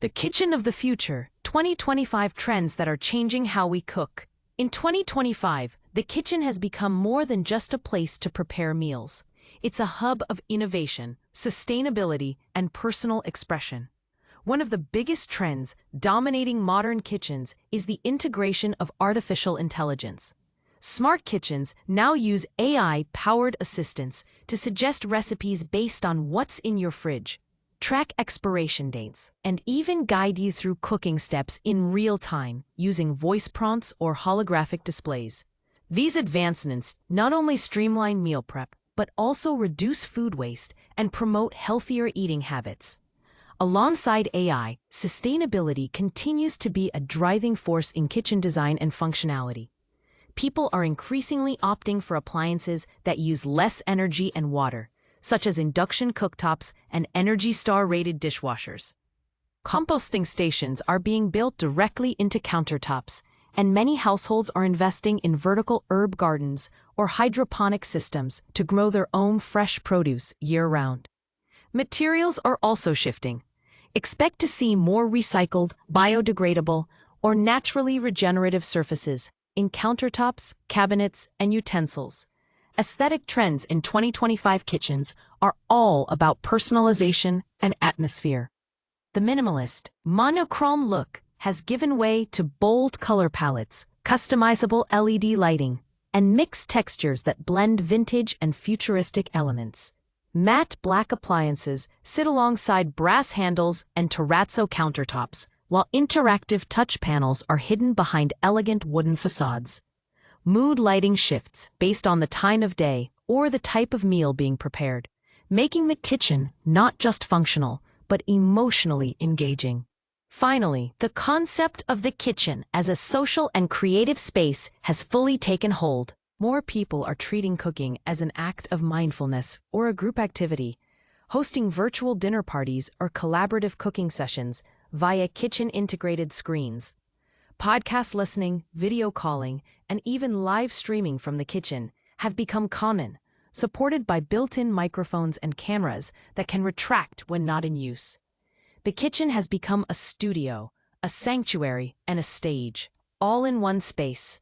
The Kitchen of the Future, 2025 Trends that are changing how we cook. In 2025, the kitchen has become more than just a place to prepare meals. It's a hub of innovation, sustainability, and personal expression. One of the biggest trends dominating modern kitchens is the integration of artificial intelligence. Smart kitchens now use AI-powered assistants to suggest recipes based on what's in your fridge, track expiration dates, and even guide you through cooking steps in real time using voice prompts or holographic displays. These advancements not only streamline meal prep, but also reduce food waste and promote healthier eating habits. Alongside AI, sustainability continues to be a driving force in kitchen design and functionality. People are increasingly opting for appliances that use less energy and water, such as induction cooktops and Energy Star-rated dishwashers. Composting stations are being built directly into countertops, and many households are investing in vertical herb gardens or hydroponic systems to grow their own fresh produce year-round. Materials are also shifting. Expect to see more recycled, biodegradable, or naturally regenerative surfaces in countertops, cabinets, and utensils. Aesthetic trends in 2025 kitchens are all about personalization and atmosphere. The minimalist, monochrome look has given way to bold color palettes, customizable LED lighting, and mixed textures that blend vintage and futuristic elements. Matte black appliances sit alongside brass handles and terrazzo countertops, while interactive touch panels are hidden behind elegant wooden facades. Mood lighting shifts based on the time of day or the type of meal being prepared, making the kitchen not just functional, but emotionally engaging. Finally, the concept of the kitchen as a social and creative space has fully taken hold. More people are treating cooking as an act of mindfulness or a group activity, hosting virtual dinner parties or collaborative cooking sessions via kitchen-integrated screens. Podcast listening, video calling, and even live streaming from the kitchen have become common, supported by built-in microphones and cameras that can retract when not in use. The kitchen has become a studio, a sanctuary, and a stage, all in one space.